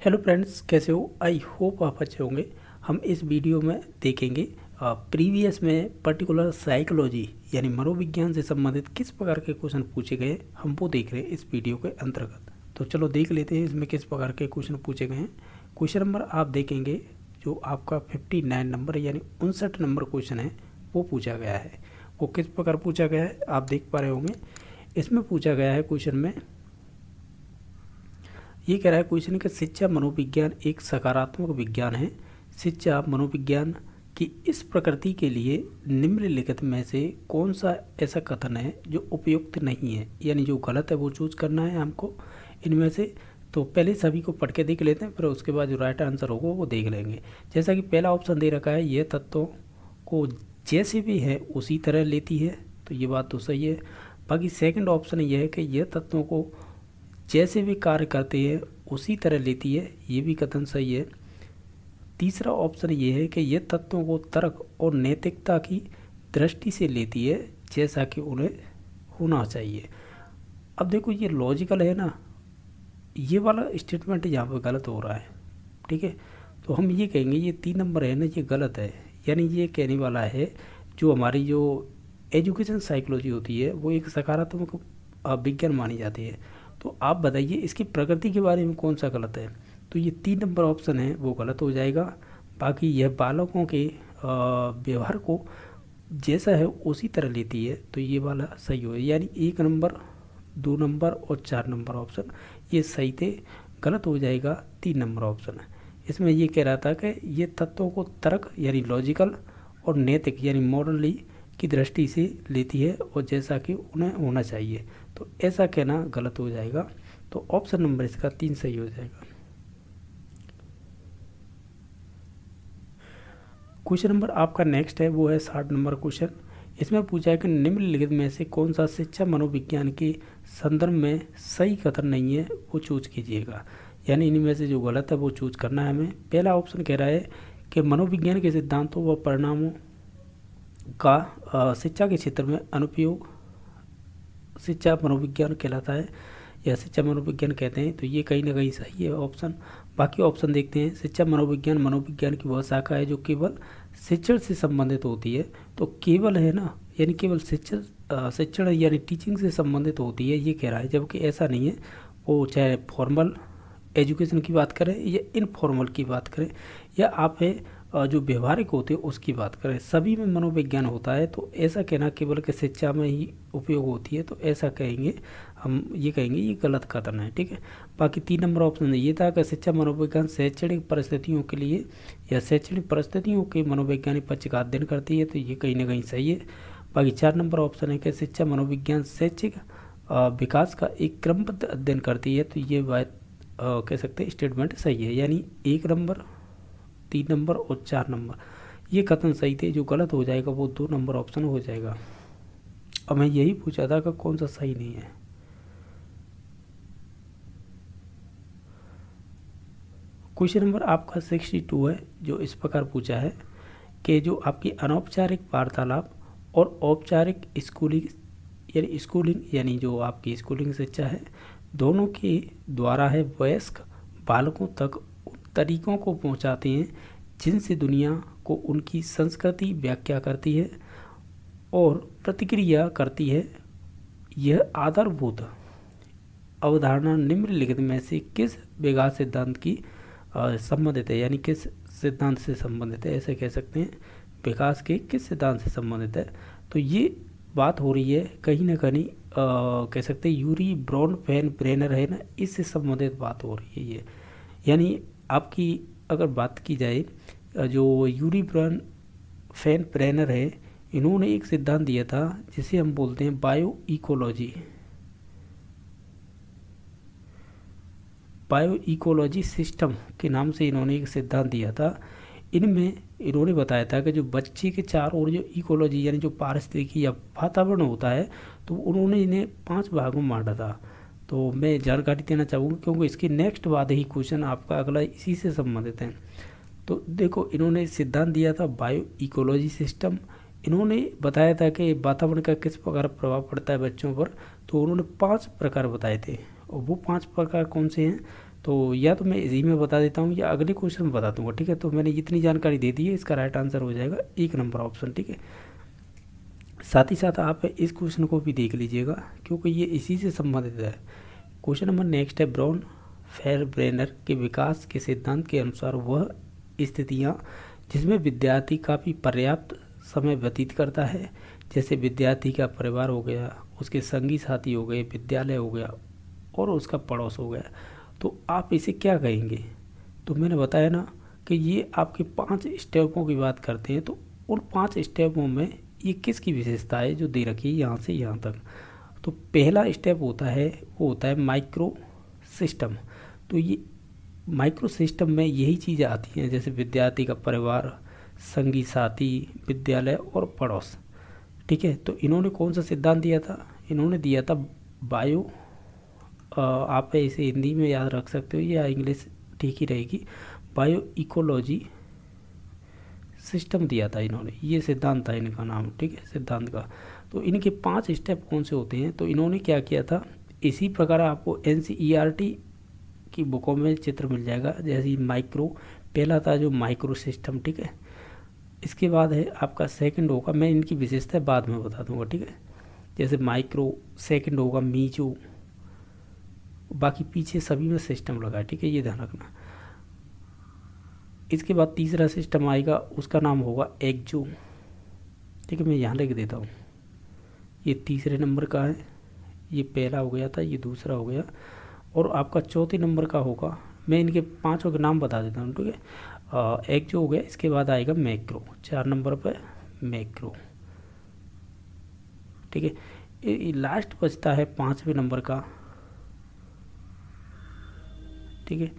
Hello friends, कैसे हो? I hope आप अच्छे होंगे। हम इस वीडियो में देखेंगे प्रीवियस में पर्टिकुलर साइकोलॉजी यानी मनोविज्ञान से संबंधित किस प्रकार के क्वेश्चन पूछे गए, हम वो देख रहे हैं इस वीडियो के अंतर्गत। तो चलो देख लेते हैं इसमें किस प्रकार के क्वेश्चन पूछे गए हैं। क्वेश्चन नंबर आप देखेंगे जो आपका 59 नंबर यानी 59 नंबर क्वेश्चन है वो पूछा गया है। वो किस प्रकार पूछा गया है आप देख पा रहे होंगे। इसमें पूछा गया है क्वेश्चन में, ये कह रहा है क्वेश्चन कि शिक्षा मनोविज्ञान एक सकारात्मक विज्ञान है। शिक्षा मनोविज्ञान की इस प्रकृति के लिए निम्नलिखित में से कौन सा ऐसा कथन है जो उपयुक्त नहीं है, यानी जो गलत है वो चूज करना है हमको इनमें से। तो पहले सभी को पढ़ के देख लेते हैं, फिर उसके बाद जो राइट आंसर होगा वो देख लेंगे। जैसा कि पहला ऑप्शन दे रखा है, यह तत्वों को जैसे भी है उसी तरह लेती है, तो ये बात तो सही है। बाकी सेकंड ऑप्शन यह है कि यह तत्वों को जैसे भी कार्य करते हैं उसी तरह लेती है, ये भी कथन सही है। तीसरा ऑप्शन ये है कि ये तत्वों को तर्क और नैतिकता की दृष्टि से लेती है जैसा कि उन्हें होना चाहिए। अब देखो ये लॉजिकल है ना, ये वाला स्टेटमेंट यहाँ पर गलत हो रहा है, ठीक है। तो हम ये कहेंगे ये 3 नंबर है ना, ये गलत है। यानी ये कहने वाला है जो हमारी जो एजुकेशन साइकोलॉजी होती है वो एक सकारात्मक विज्ञान मानी जाती है। तो आप बताइए इसकी प्रकृति के बारे में कौन सा गलत है। तो ये 3 नंबर ऑप्शन है वो गलत हो जाएगा। बाकी यह बालकों के व्यवहार को जैसा है उसी तरह लेती है, तो ये वाला सही हो। यानी 1 नंबर 2 नंबर और 4 नंबर ऑप्शन ये सही थे, गलत हो जाएगा 3 नंबर ऑप्शन है। इसमें ये कह रहा था कि ये तत्वों को तर्क यानी लॉजिकल और नैतिक यानी मॉरली की दृष्टि से लेती है और जैसा कि उन्हें होना चाहिए, तो ऐसा कहना गलत हो जाएगा। तो ऑप्शन नंबर इसका 3 सही हो जाएगा। क्वेश्चन नंबर आपका नेक्स्ट है, वो है 60 नंबर क्वेश्चन। इसमें पूछा है कि निम्नलिखित में से कौन सा शिक्षा मनोविज्ञान के संदर्भ में सही कथन नहीं है, वो चूज कीजिएगा। यानी इनमें से जो गलत है वो चूज करना है हमें। पहला ऑप्शन कह रहा है कि मनोविज्ञान के सिद्धांतों व परिणामों का शिक्षा के क्षेत्र में अनुपयोग शिक्षा मनोविज्ञान कहलाता है या शिक्षा मनोविज्ञान कहते हैं, तो ये कहीं ना कहीं सही है ऑप्शन। बाकी ऑप्शन देखते हैं। शिक्षा मनोविज्ञान मनोविज्ञान की वह शाखा है जो केवल शिक्षण से संबंधित होती है। तो केवल है ना, यानी केवल शिक्षण यानी टीचिंग से संबंधित होती है, ये कह रहा है, जबकि ऐसा नहीं है। वो चाहे फॉर्मल एजुकेशन की बात करें या इनफॉर्मल की बात करें या आप है जो व्यवहारिक होते हैं उसकी बात करें, सभी में मनोविज्ञान होता है। तो ऐसा कहना केवल कि शिक्षा में ही उपयोग होती है, तो ऐसा कहेंगे हम, ये कहेंगे ये गलत कथन है, ठीक है। बाकी 3 नंबर ऑप्शन ये था कि शिक्षा मनोविज्ञान शैक्षणिक परिस्थितियों के लिए या शैक्षणिक परिस्थितियों के मनोवैज्ञानिक पक्ष का अध्ययन करती है, तो ये कहीं ना कहीं सही है। बाकी 4 नंबर ऑप्शन है कि शिक्षा मनोविज्ञान शैक्षिक विकास का एक क्रमबद्ध अध्ययन करती है, तो ये बात कह सकते हैं स्टेटमेंट सही है। यानी 1 नंबर 3 नंबर और 4 नंबर ये कथन सही थे, जो गलत हो जाएगा वो 2 नंबर ऑप्शन हो जाएगा। अब मैं यही पूछा था कि कौन सा सही नहीं है। क्वेश्चन नंबर आपका 62 है, जो इस प्रकार पूछा है कि जो आपकी अनौपचारिक वार्तालाप और औपचारिक स्कूलिंग यानी जो आपकी स्कूलिंग शिक्षा है, दोनों के द्वारा है वयस्क बालकों तक उन तरीकों को पहुंचाते हैं जिनसे दुनिया को उनकी संस्कृति व्याख्या करती है और प्रतिक्रिया करती है। यह आधारभूत अवधारणा निम्नलिखित में से किस विकास सिद्धांत की संबंधित है, यानी किस सिद्धांत से संबंधित है, ऐसे कह सकते हैं विकास के किस सिद्धांत से संबंधित है। तो ये बात हो रही है कहीं ना कहीं कह सकते हैं यूरी ब्रॉन फैन ब्रेनर है ना, इससे संबंधित बात हो रही है ये। यानी आपकी अगर बात की जाए, जो यूरी ब्रॉन फैन ब्रेनर है, इन्होंने एक सिद्धांत दिया था जिसे हम बोलते हैं बायो इकोलॉजी सिस्टम के नाम से इन्होंने एक सिद्धांत दिया था। इनमें इन्होंने बताया था कि जो बच्चे के चारों ओर जो इकोलॉजी यानी जो पारिस्थितिकी या वातावरण होता है, तो उन्होंने इन्हें 5 भागों में बांटा था। तो मैं जानकारी देना चाहूँगा क्योंकि इसके नेक्स्ट बाद ही क्वेश्चन आपका अगला इसी से संबंधित है। तो देखो इन्होंने सिद्धांत दिया था बायो इकोलॉजी सिस्टम। इन्होंने बताया था कि वातावरण का किस प्रकार प्रभाव पड़ता है बच्चों पर, तो उन्होंने 5 प्रकार बताए थे। और वो 5 प्रकार कौन से हैं, तो या तो मैं इसी में बता देता हूँ या अगले क्वेश्चन में बता दूंगा, ठीक है। तो मैंने इतनी जानकारी दे दी है, इसका राइट आंसर हो जाएगा 1 नंबर ऑप्शन, ठीक है। साथ ही साथ आप इस क्वेश्चन को भी देख लीजिएगा क्योंकि ये इसी से संबंधित है। क्वेश्चन नंबर नेक्स्ट है, ब्राउन फेयरब्रेनर के विकास के सिद्धांत के अनुसार वह स्थितियाँ जिसमें विद्यार्थी काफ़ी पर्याप्त समय व्यतीत करता है, जैसे विद्यार्थी का परिवार हो गया, उसके संगी साथी हो गए, विद्यालय हो गया और उसका पड़ोस हो गया, तो आप इसे क्या कहेंगे। तो मैंने बताया ना कि ये आपके 5 स्टेपों की बात करते हैं। तो उन 5 स्टेपों में ये किसकी विशेषता है जो दे रखी है यहाँ से यहाँ तक। तो पहला स्टेप होता है, वो होता है माइक्रो सिस्टम। तो ये माइक्रो सिस्टम में यही चीज़ें आती हैं, जैसे विद्यार्थी का परिवार, संगी साथी, विद्यालय और पड़ोस, ठीक है। तो इन्होंने कौन सा सिद्धांत दिया था, इन्होंने दिया था बायो, आप इसे हिंदी में याद रख सकते हो या इंग्लिश ठीक ही रहेगी, बायो इकोलॉजी सिस्टम दिया था इन्होंने, ये सिद्धांत था इनका नाम, ठीक है, सिद्धांत का। तो इनके 5 स्टेप कौन से होते हैं, तो इन्होंने क्या किया था, इसी प्रकार आपको NCERT की बुकों में चित्र मिल जाएगा। जैसे माइक्रो, पहला था जो माइक्रो सिस्टम, ठीक है। इसके बाद है आपका सेकंड होगा, मैं इनकी विशेषता बाद में बता दूंगा, ठीक है। जैसे माइक्रो, सेकंड होगा मीजो, बाकी पीछे सभी में सिस्टम लगा है, ठीक है, ये ध्यान रखना। इसके बाद तीसरा सिस्टम आएगा, उसका नाम होगा एक्जो, ठीक है, मैं यहाँ लिख देता हूँ, ये तीसरे नंबर का है, ये पहला हो गया था, ये दूसरा हो गया, और आपका चौथे नंबर का होगा, मैं इनके 5 के नाम बता देता हूँ, ठीक है। एक्जो हो गया, इसके बाद आएगा मैक्रो, 4 नंबर पर मैक्रो, ठीक है। लास्ट बचता है 5वें नंबर का, ठीक है,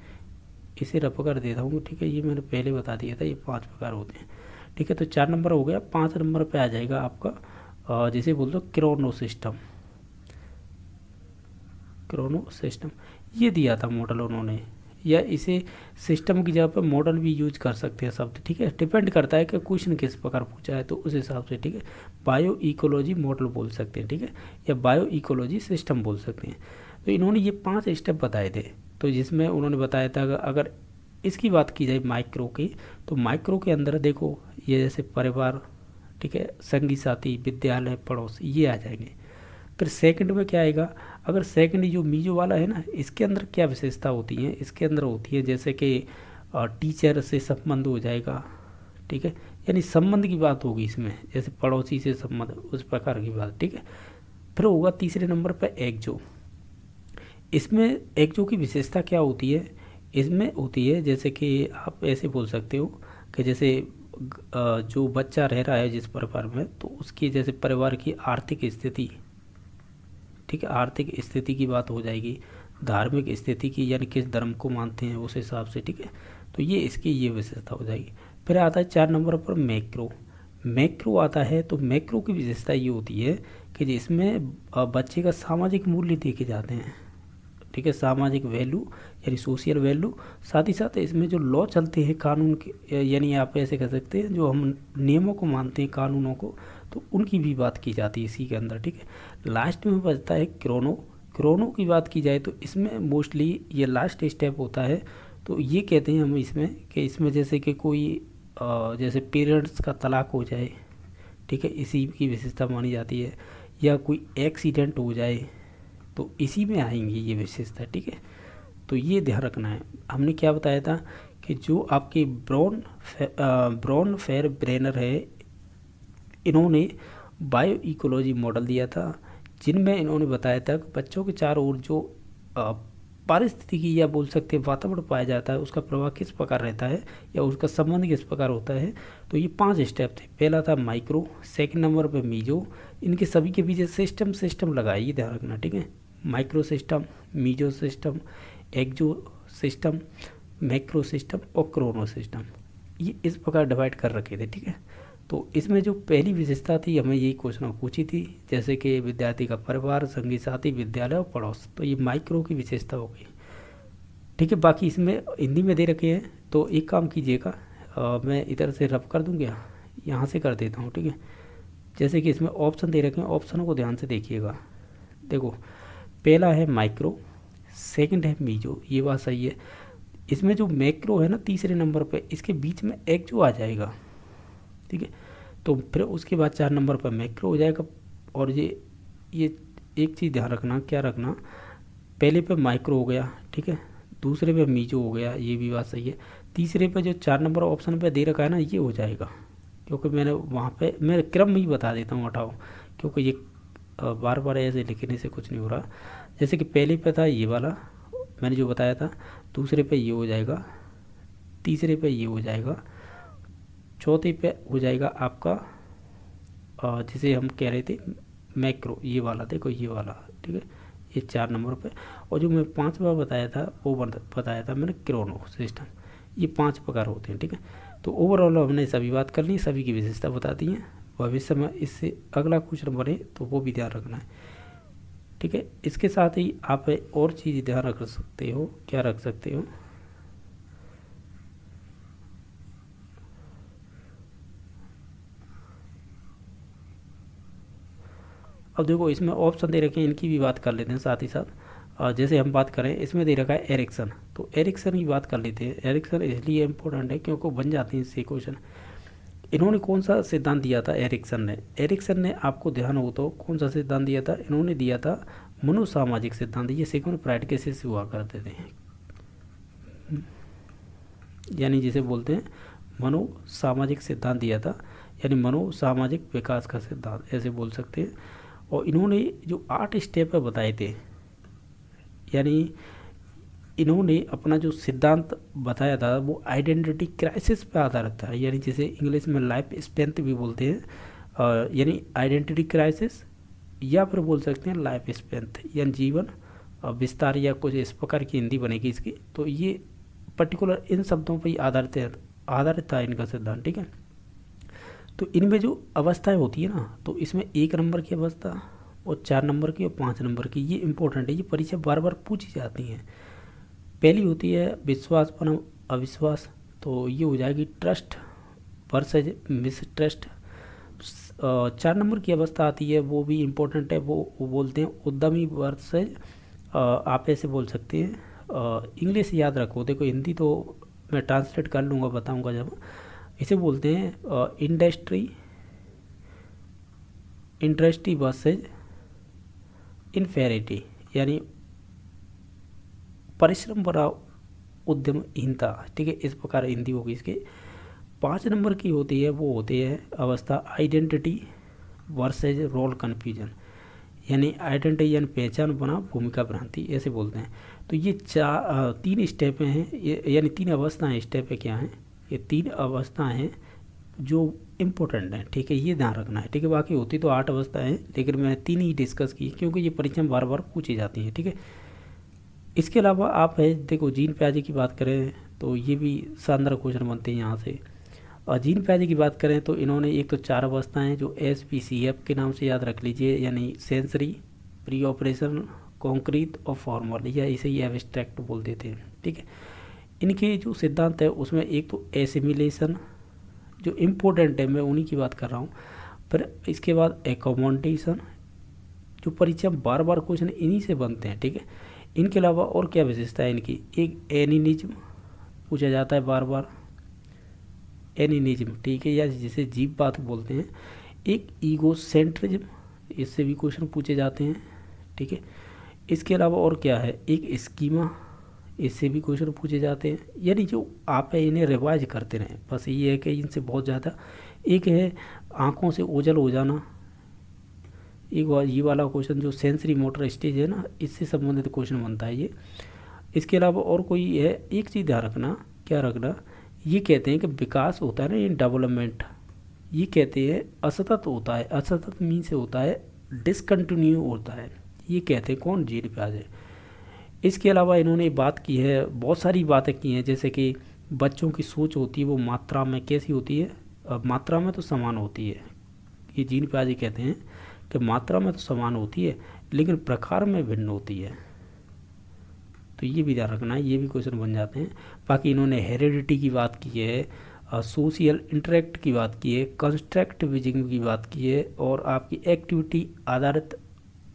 इसे रफ कर देता हूँ, ठीक है, ये मैंने पहले बता दिया था, ये 5 प्रकार होते हैं, ठीक है। तो 4 नंबर हो गया, 5 नंबर पे आ जाएगा आपका जिसे बोल दो क्रोनो सिस्टम, क्रोनो सिस्टम, ये दिया था मॉडल उन्होंने, या इसे सिस्टम की जगह पर मॉडल भी यूज कर सकते हैं शब्द, ठीक है, डिपेंड करता है कि क्वेश्चन किस प्रकार पूछा है तो उस हिसाब से, ठीक है। बायो इकोलॉजी मॉडल बोल सकते हैं, ठीक है, या बायो इकोलॉजी सिस्टम बोल सकते हैं। तो इन्होंने ये 5 स्टेप बताए थे, तो जिसमें उन्होंने बताया था अगर इसकी बात की जाए माइक्रो की, तो माइक्रो के अंदर देखो ये जैसे परिवार, ठीक है, संगी साथी, विद्यालय, पड़ोस, ये आ जाएंगे। फिर सेकंड में क्या आएगा, अगर सेकंड जो मीजो वाला है ना, इसके अंदर क्या विशेषता होती है, इसके अंदर होती है जैसे कि टीचर से संबंध हो जाएगा, ठीक है, यानी संबंध की बात होगी इसमें, जैसे पड़ोसी से संबंध, उस प्रकार की बात, ठीक है। फिर होगा तीसरे नंबर पर एक्जो, इसमें एक्जो की विशेषता क्या होती है, इसमें होती है जैसे कि आप ऐसे बोल सकते हो कि जैसे जो बच्चा रह रहा है जिस परिवार में, तो उसकी जैसे परिवार की आर्थिक स्थिति, ठीक है, आर्थिक स्थिति की बात हो जाएगी, धार्मिक स्थिति की, यानी किस धर्म को मानते हैं उस हिसाब से, ठीक है। तो ये इसकी ये विशेषता हो जाएगी। फिर आता है 4 नंबर पर मैक्रो, मैक्रो आता है, तो मैक्रो की विशेषता ये होती है कि जिसमें बच्चे का सामाजिक मूल्य देखे जाते हैं, ठीक है, सामाजिक वैल्यू यानी सोशल वैल्यू, साथ ही साथ इसमें जो लॉ चलते हैं कानून के, यानी आप ऐसे कह सकते हैं जो हम नियमों को मानते हैं, कानूनों को, तो उनकी भी बात की जाती है इसी के अंदर, ठीक है। लास्ट में बचता है क्रोनो, क्रोनो की बात की जाए तो इसमें मोस्टली ये लास्ट स्टेप होता है, तो ये कहते हैं हम इसमें कि इसमें जैसे कि कोई जैसे पेरेंट्स का तलाक हो जाए, ठीक है, इसी की विशेषता मानी जाती है, या कोई एक्सीडेंट हो जाए तो इसी में आएंगी ये विशेषता, ठीक है। तो ये ध्यान रखना है। हमने क्या बताया था कि जो आपके ब्राउन फेयरब्रेनर है, इन्होंने बायो इकोलॉजी मॉडल दिया था, जिनमें इन्होंने बताया था कि बच्चों के चारों ओर जो पारिस्थितिकी या बोल सकते हैं वातावरण पाया जाता है, उसका प्रभाव किस प्रकार रहता है या उसका संबंध किस प्रकार होता है। तो ये 5 स्टेप थे, पहला था माइक्रो, सेकंड नंबर पे मीजो, इनके सभी के पीछे सिस्टम लगाए, ये ध्यान रखना, ठीक है। Micro system, meso system, exo system, macro system और क्रोनो सिस्टम, ये इस प्रकार डिवाइड कर रखे थे, ठीक है। तो इसमें जो पहली विशेषता थी हमें यही क्वेश्चन पूछी थी, जैसे कि विद्यार्थी का परिवार, संगी साथी, विद्यालय और पड़ोस, तो ये माइक्रो की विशेषता हो गई, ठीक है। बाकी इसमें हिंदी में दे रखे हैं, तो एक काम कीजिएगा, मैं इधर से रब कर दूँगा, यहाँ से कर देता हूँ, ठीक है। जैसे कि इसमें ऑप्शन दे रखे हैं, ऑप्शनों को ध्यान से देखिएगा। देखो, पहला है माइक्रो, सेकंड है मीजो, ये बात सही है। इसमें जो मैक्रो है ना तीसरे नंबर पे, इसके बीच में एक्जो आ जाएगा, ठीक है। तो फिर उसके बाद 4 नंबर पर मैक्रो हो जाएगा। और ये एक चीज़ ध्यान रखना, क्या रखना, पहले पे माइक्रो हो गया, ठीक है, दूसरे पे मीजो हो गया, ये भी बात सही है। तीसरे पे जो 4 नंबर ऑप्शन पे दे रखा है ना, ये हो जाएगा, क्योंकि मैंने वहाँ पे मैं क्रम में ही बता देता हूँ, हटाओ, क्योंकि ये बार बार ऐसे लिखने से कुछ नहीं हो रहा। जैसे कि पहले पे था ये वाला मैंने जो बताया था, दूसरे पे ये हो जाएगा, तीसरे पे ये हो जाएगा, चौथे पे हो जाएगा आपका जिसे हम कह रहे थे मैक्रो, ये वाला, देखो ये वाला, ठीक है, ये 4 नंबर पे। और जो मैं 5वां बताया था वो बताया था मैंने क्रोनो सिस्टम। ये 5 प्रकार होते हैं, ठीक है। तो ओवरऑल हमने सभी बात कर ली, सभी की विशेषता बता दी है। भविष्य में इससे अगला क्वेश्चन बने तो वो भी ध्यान रखना है, ठीक है। इसके साथ ही आप और चीज़ ध्यान रख सकते हो, क्या रख सकते हो, अब देखो इसमें ऑप्शन दे रखे हैं, इनकी भी बात कर लेते हैं साथ ही साथ। जैसे हम बात करें, इसमें दे रखा है एरिक्सन, तो एरिक्सन की बात कर लेते हैं। एरिक्सन इसलिए इम्पोर्टेंट है क्योंकि बन जाते हैं इससे क्वेश्चन। इन्होंने कौन सा सिद्धांत दिया था एरिक्सन ने आपको ध्यान हो तो कौन सा सिद्धांत दिया था, इन्होंने दिया था मनोसामाजिक सिद्धांत। ये सिग्मंड फ्राइड के से हुआ करते थे, यानी जिसे बोलते हैं मनोसामाजिक सिद्धांत दिया था, यानी मनोसामाजिक विकास का सिद्धांत ऐसे बोल सकते हैं। और इन्होंने जो 8 स्टेप बताए थे, यानी इन्होंने अपना जो सिद्धांत बताया था वो आइडेंटिटी क्राइसिस पे आधारित था, यानी जिसे इंग्लिश में लाइफ स्पेंथ भी बोलते हैं, यानी आइडेंटिटी क्राइसिस, या फिर बोल सकते हैं लाइफ स्पेंथ, यानी जीवन विस्तार, या कुछ इस प्रकार की हिंदी बनेगी इसकी। तो ये पर्टिकुलर इन शब्दों पर ही आधारित था इनका सिद्धांत, ठीक है। तो इनमें जो अवस्थाएं होती है ना, तो इसमें 1 नंबर की अवस्था और 4 नंबर की और 5 नंबर की, ये इंपॉर्टेंट है, ये परीक्षा बार बार पूछी जाती हैं। पहली होती है विश्वास बनाम अविश्वास, तो ये हो जाएगी ट्रस्ट वर्सेज मिसट्रस्ट। 4 नंबर की अवस्था आती है, वो भी इम्पोर्टेंट है, वो बोलते हैं उद्यमी वर्सेज, आप ऐसे बोल सकते हैं, इंग्लिश याद रखो, देखो हिंदी तो मैं ट्रांसलेट कर लूँगा, बताऊँगा जब। इसे बोलते हैं इंडस्ट्री वर्सेज इनफेरिटी, यानी परिश्रम बड़ा उद्यमहीनता, ठीक है, इस प्रकार हिंदी होगी इसके। 5 नंबर की होती है, वो होती है अवस्था आइडेंटिटी वर्सेज रोल कन्फ्यूजन, यानी आइडेंटिटी यानी पहचान बना भूमिका भ्रांति, ऐसे बोलते हैं। तो ये 3 स्टेप हैं, यानी 3 अवस्थाएं। स्टेप है क्या हैं, ये 3 अवस्थाएं हैं जो इम्पोर्टेंट हैं, ठीक है, ये ध्यान रखना है, ठीक है। बाकी होती तो 8 अवस्थाएं हैं, लेकिन मैंने 3 ही डिस्कस की क्योंकि ये परीक्षा में बार बार पूछी जाती हैं, ठीक है। इसके अलावा आप है देखो जीन प्याजे की बात करें तो ये भी शानदार क्वेश्चन बनते हैं यहाँ से। और जीन प्याजे की बात करें तो इन्होंने एक तो 4 अवस्थाएं जो SPCF के नाम से याद रख लीजिए, यानी सेंसरी, प्री ऑपरेशन, कॉन्क्रीट और फॉर्मल, या इसे ही एब्स्ट्रैक्ट बोल देते हैं, ठीक है। इनके जो सिद्धांत है उसमें एक तो एसिमिलेशन जो इम्पोर्टेंट है, मैं उन्हीं की बात कर रहा हूँ। फिर इसके बाद एकोमोडेशन, जो परीक्षा में बार बार क्वेश्चन इन्हीं से बनते हैं, ठीक है। इनके अलावा और क्या विशेषता है इनकी, एक एनिनिज्म पूछा जाता है बार बार, एनिनिज्म, ठीक है, या जिसे जीव बात बोलते हैं। एक ईगोसेंट्रिज्म, इससे भी क्वेश्चन पूछे जाते हैं, ठीक है। इसके अलावा और क्या है, एक स्कीमा, इससे भी क्वेश्चन पूछे जाते हैं। यानी जो आप है इन्हें रिवाइज करते रहें, बस ये है कि इनसे बहुत ज़्यादा। एक है आँखों से ओझल हो जाना, एक ये वाला क्वेश्चन जो सेंसरी मोटर स्टेज है ना, इससे संबंधित क्वेश्चन बनता है ये। इसके अलावा और कोई है, एक चीज़ ध्यान रखना, क्या रखना, ये कहते हैं कि विकास होता है ना, ये डेवलपमेंट, ये कहते हैं असतत होता है, असतत मीन से होता है डिसकंटिन्यू होता है, ये कहते हैं कौन, जीन प्याजे। इसके अलावा इन्होंने बात की है, बहुत सारी बातें की हैं, जैसे कि बच्चों की सोच होती है वो मात्रा में कैसी होती है, मात्रा में तो समान होती है, ये जीन प्याजे कहते हैं कि मात्रा में तो समान होती है लेकिन प्रकार में भिन्न होती है, तो ये भी ध्यान रखना है, ये भी क्वेश्चन बन जाते हैं। बाकी इन्होंने हेरिडिटी की बात की है, सोशल इंटरेक्ट की बात की है, कंस्ट्रक्टिविज्म की बात की है, और आपकी एक्टिविटी आधारित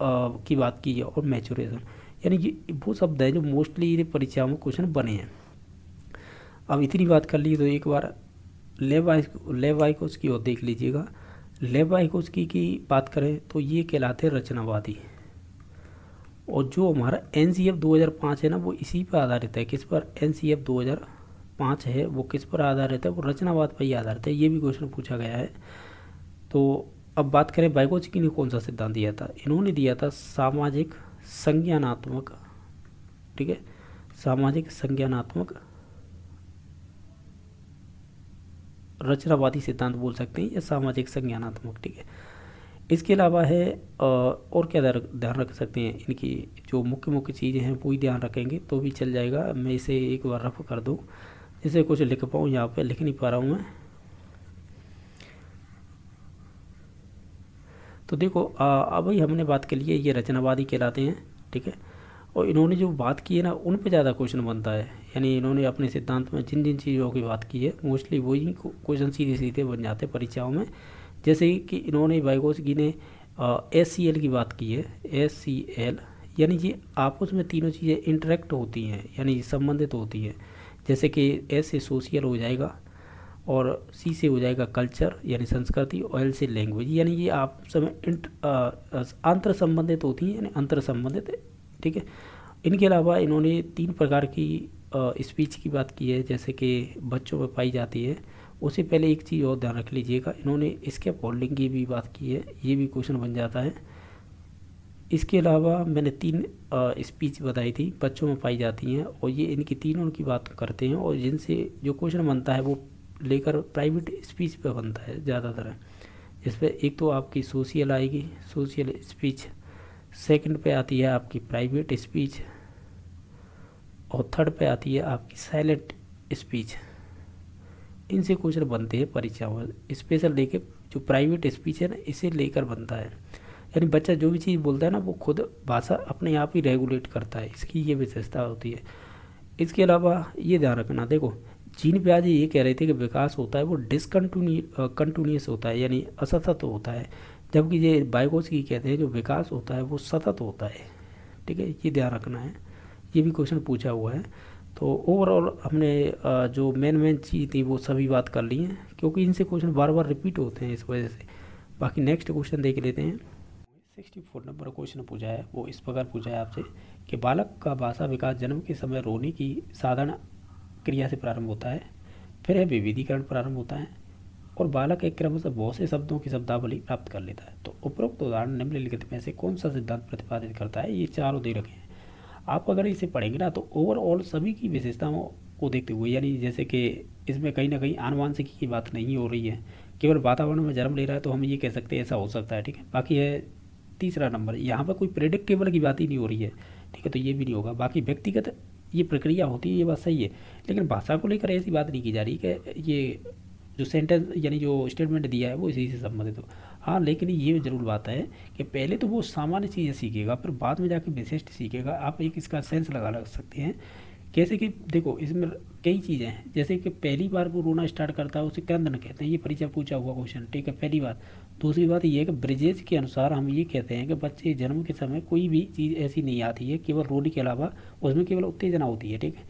की बात की है, और मैचुरेशन, यानी ये वो शब्द है जो मोस्टली परीक्षाओं में क्वेश्चन बने हैं। अब इतनी बात कर ली तो एक बार लेवाइकोस्की और देख लीजिएगा। लेवाइकोस्की की बात करें तो ये कहलाते हैं रचनावादी, और जो हमारा NCF 2005 है ना वो इसी पर आधारित है। किस पर? NCF 2005 है वो किस पर आधारित है? वो रचनावाद पर ही आधारित है। ये भी क्वेश्चन पूछा गया है। तो अब बात करें वाइगोत्स्की ने कौन सा सिद्धांत दिया था? इन्होंने दिया था सामाजिक संज्ञानात्मक, ठीक है, सामाजिक संज्ञानात्मक रचनावादी सिद्धांत बोल सकते हैं या सामाजिक संज्ञानात्मक, ठीक है। इसके अलावा है और क्या ध्यान रख सकते हैं? इनकी जो मुख्य मुख्य चीज़ें हैं वो ही ध्यान रखेंगे तो भी चल जाएगा। मैं इसे एक बार रफ कर दूँ जिससे कुछ लिख पाऊँ, यहाँ पे लिख नहीं पा रहा हूँ मैं। तो देखो अभी हमने बात कर ली है, ये रचनावादी कहलाते हैं, ठीक है। और इन्होंने जो बात की है ना उन पे ज़्यादा क्वेश्चन बनता है, यानी इन्होंने अपने सिद्धांत में जिन जिन चीज़ों की बात की है मोस्टली वही क्वेश्चन सीधे सीधे बन जाते हैं परीक्षाओं में। जैसे कि इन्होंने वाइगोत्स्की ने SCL की बात की है। SCL यानी ये आपस में तीनों चीज़ें इंटरेक्ट होती हैं, यानी संबंधित होती हैं। जैसे कि S से सोशल हो जाएगा, और C से हो जाएगा कल्चर यानी संस्कृति, और L से लैंग्वेज, यानी ये आपस में अंतर संबंधित होती हैं, यानी अंतर संबंधित, ठीक है। इनके अलावा इन्होंने 3 प्रकार की स्पीच की बात की है जैसे कि बच्चों में पाई जाती है। उससे पहले एक चीज़ और ध्यान रख लीजिएगा, इन्होंने स्कैफोल्डिंग की भी बात की है, ये भी क्वेश्चन बन जाता है। इसके अलावा मैंने 3 स्पीच बताई थी बच्चों में पाई जाती हैं, और ये इनकी तीनों की बात करते हैं, और जिनसे जो क्वेश्चन बनता है वो लेकर प्राइवेट स्पीच पे बनता है ज़्यादातर। जिस पे एक तो आपकी सोशल आएगी, सोशल स्पीच, सेकंड पे आती है आपकी प्राइवेट स्पीच, और थर्ड पे आती है आपकी साइलेंट स्पीच। इनसे क्वेश्चन बनते हैं परीक्षा में, स्पेशल लेके जो प्राइवेट स्पीच है ना इसे लेकर बनता है। यानी बच्चा जो भी चीज़ बोलता है ना वो खुद भाषा अपने आप ही रेगुलेट करता है, इसकी ये विशेषता होती है। इसके अलावा ये ध्यान रखना, देखो जीन प्याजे ये कह रहे थे कि विकास होता है वो कंटिन्यूस होता है, यानी असतत होता है, जबकि ये वाइगोत्स्की कहते हैं जो विकास होता है वो सतत होता है, ठीक है। ये ध्यान रखना है, ये भी क्वेश्चन पूछा हुआ है। तो ओवरऑल हमने जो मेन चीज़ थी वो सभी बात कर ली हैं, क्योंकि इनसे क्वेश्चन बार बार रिपीट होते हैं इस वजह से। बाकी नेक्स्ट क्वेश्चन देख लेते हैं। 64 नंबर क्वेश्चन पूछा है, वो इस प्रकार पूछा है आपसे कि बालक का भाषा विकास जन्म के समय रोने की साधारण क्रिया से प्रारंभ होता है, फिर है विविधीकरण प्रारंभ होता है, और बालक एक क्रम से बहुत से शब्दों की शब्दावली प्राप्त कर लेता है। तो उपरोक्त उदाहरण निम्नलिखित में से कौन सा सिद्धांत प्रतिपादित करता है? ये चारों दे रखे हैं। आप अगर इसे पढ़ेंगे ना तो ओवरऑल सभी की विशेषताओं को देखते हुए, यानी जैसे कि इसमें कहीं ना कहीं आनुवांशिकी की बात नहीं हो रही है, केवल वातावरण में जन्म ले रहा है तो हम ये कह सकते हैं ऐसा हो सकता है, ठीक है। बाकी है तीसरा नंबर, यहाँ पर कोई प्रेडिक्टेबल की बात ही नहीं हो रही है, ठीक है, तो ये भी नहीं होगा। बाकी व्यक्तिगत ये प्रक्रिया होती है, ये बात सही है, लेकिन भाषा को लेकर ऐसी बात नहीं की जा रही कि ये जो सेंटेंस यानी जो स्टेटमेंट दिया है वो इसी से संबंधित हो। हाँ, लेकिन ये ज़रूर बात है कि पहले तो वो सामान्य चीज़ें सीखेगा, फिर बाद में जाके विशिष्ट सीखेगा। आप एक इसका सेंस लगा सकते हैं, कैसे कि देखो इसमें कई चीज़ें हैं, जैसे कि पहली बार वो रोना स्टार्ट करता है उसे क्रंदन कहते हैं, ये परीक्षा पूछा हुआ क्वेश्चन, ठीक है, पहली बात। दूसरी बात ये है कि ब्रिजेज के अनुसार हम ये कहते हैं कि बच्चे जन्म के समय कोई भी चीज़ ऐसी नहीं आती है, केवल रोने के अलावा उसमें केवल उत्तेजना होती है, ठीक है,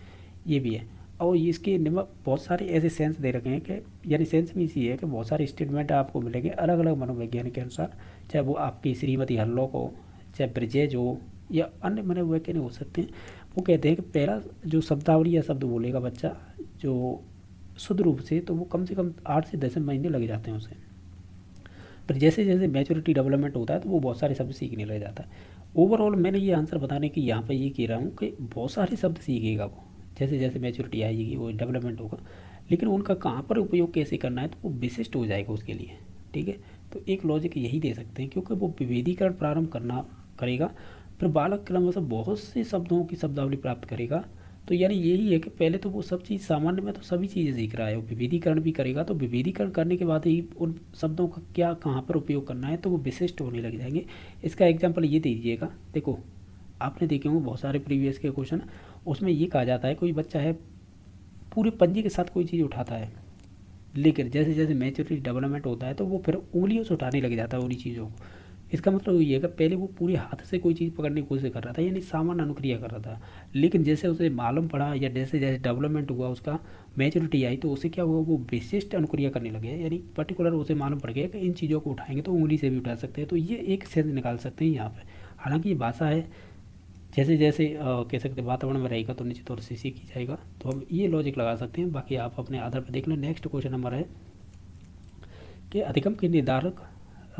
ये भी है। और इसके बहुत सारे ऐसे सेंस दे रखे हैं कि यानी सेंस में इसी है कि बहुत सारे स्टेटमेंट आपको मिलेंगे अलग अलग मनोवैज्ञानिक के अनुसार, चाहे वो आपकी श्रीमती हल्लॉक हो, चाहे ब्रिजेज हो, या अन्य मनोवैज्ञानिक हो सकते हैं। वो कहते हैं कि पहला जो शब्दावली या शब्द बोलेगा बच्चा जो शुद्ध रूप से, तो वो कम से कम 8 से 10 महीने लग जाते हैं उसे। पर जैसे जैसे मैच्योरिटी डेवलपमेंट होता है तो वो बहुत सारे शब्द सीखने लग जाता है। ओवरऑल मैंने ये आंसर बताने की यहाँ पर ये कह रहा हूँ कि बहुत सारे शब्द सीखेगा वो, जैसे जैसे मैच्योरिटी आएगी वो डेवलपमेंट होगा, लेकिन उनका कहाँ पर उपयोग कैसे करना है तो वो विशिष्ट हो जाएगा उसके लिए, ठीक है। तो एक लॉजिक यही दे सकते हैं, क्योंकि वो विभेदीकरण प्रारंभ करेगा, फिर बालक क्रमशः बहुत से शब्दों की शब्दावली प्राप्त करेगा। तो यानी यही है कि पहले तो वो सब चीज़ सामान्य में तो सभी चीज़ें सीख रहा है, वो विभेदीकरण भी करेगा, तो विभेदीकरण करने के बाद ही उन शब्दों का क्या कहाँ पर उपयोग करना है तो वो विशिष्ट होने लग जाएंगे। इसका एग्जाम्पल ये दीजिएगा, देखो आपने देखे होंगे बहुत सारे प्रीवियस के क्वेश्चन, उसमें ये कहा जाता है कोई बच्चा है पूरे पंजे के साथ कोई चीज़ उठाता है, लेकिन जैसे जैसे मैच्योरिटी डेवलपमेंट होता है तो वो फिर उंगलियों से उठाने लग जाता है उन्हीं चीज़ों को। इसका मतलब ये है कि पहले वो पूरे हाथ से कोई चीज़ पकड़ने की कोशिश कर रहा था, यानी सामान्य अनुक्रिया कर रहा था। लेकिन जैसे उसे मालूम पड़ा या जैसे जैसे डेवलपमेंट हुआ, उसका मैच्योरिटी आई, तो उसे क्या हुआ, वो विशिष्ट अनुक्रिया करने लगे, यानी पर्टिकुलर उसे मालूम पड़ गया कि इन चीज़ों को उठाएंगे तो उंगली से भी उठा सकते हैं। तो ये एक सेंस निकाल सकते हैं यहाँ पे। हालांकि ये भाषा है, जैसे जैसे कह सकते हैं वातावरण में रहेगा तो निश्चित तौर से सीखी जाएगा। तो हम ये लॉजिक लगा सकते हैं, बाकी आप अपने आधार पर देख लें। नेक्स्ट क्वेश्चन नंबर है कि अधिगम के निर्धारक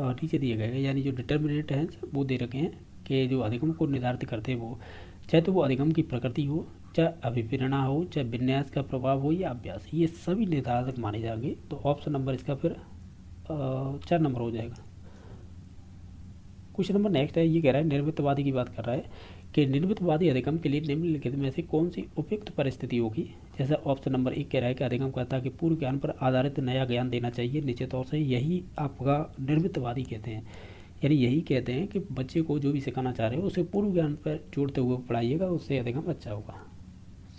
नीचे दिए गए हैं, यानी जो डिटर्मिनेंट हैं वो दे रखे हैं कि जो अधिगम को निर्धारित करते हैं वो, चाहे तो वो अधिगम की प्रकृति हो, चाहे अभिप्रेरणा हो, चाहे विन्यास का प्रभाव हो या अभ्यास, ये सभी निर्धारक माने जाएंगे। तो ऑप्शन नंबर इसका फिर 4 नंबर हो जाएगा। क्वेश्चन नंबर नेक्स्ट है, ये कह रहा है निर्मितवादी की बात कर रहा है कि निर्मितवादी अधिगम के लिए निम्नलिखित में से कौन सी उपयुक्त परिस्थिति होगी। जैसे ऑप्शन नंबर 1 कह रहा है कि अधिगम कहता है कि पूर्व ज्ञान पर आधारित नया ज्ञान देना चाहिए। निश्चित तौर से यही आपका निर्मितवादी कहते हैं, यानी यही कहते हैं कि बच्चे को जो भी सिखाना चाह रहे हो उसे पूर्व ज्ञान पर जोड़ते हुए पढ़ाइएगा, उससे अधिगम अच्छा होगा।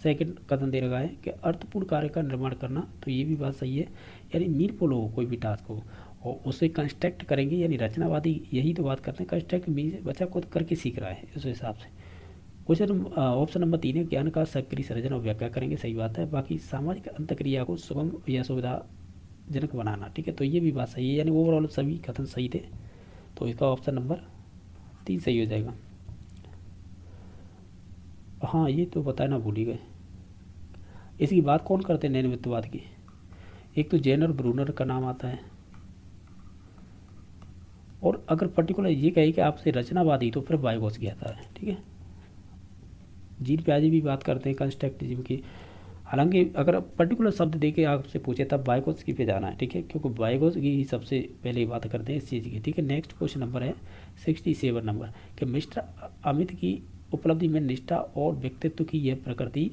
सेकंड कथन दे रखा है कि अर्थपूर्ण कार्य का निर्माण करना, तो ये भी बात सही है, यानी मीनफुल हो कोई भी टास्क हो और उसे कंस्ट्रक्ट करेंगे, यानी रचनावादी यही तो बात करते हैं। कंस्ट्रक्ट मीन बच्चा खुद करके सीख रहा है उस हिसाब से। क्वेश्चन ऑप्शन नंबर 3 है ज्ञान का सक्रिय सृजन और व्याख्या करेंगे, सही बात है। बाकी सामाजिक अंतक्रिया को सुगम या सुविधाजनक बनाना, ठीक है, तो ये भी बात सही है, यानी ओवरऑल सभी कथन सही थे। तो इसका ऑप्शन नंबर 3 सही हो जाएगा। हाँ, ये तो बताना भूल ही गए, इसकी बात कौन करते हैं निर्मितवाद की। एक तो जेनर ब्रूनर का नाम आता है, और अगर पर्टिकुलर ये कहे कि आपसे रचनावादी तो फिर वाइगोत्स्की आता है, ठीक है। जीन प्याजे भी बात करते हैं कंस्ट्रक्टिज्म की। हालांकि अगर पर्टिकुलर शब्द दे के आपसे पूछे तब वाइगोत्स्की पे जाना है, ठीक है, क्योंकि वाइगोत्स्की ही सबसे पहले बात करते हैं इस चीज़ की, ठीक है। नेक्स्ट क्वेश्चन नंबर है 67 नंबर कि मिस्टर अमित की उपलब्धि में निष्ठा और व्यक्तित्व की यह प्रकृति,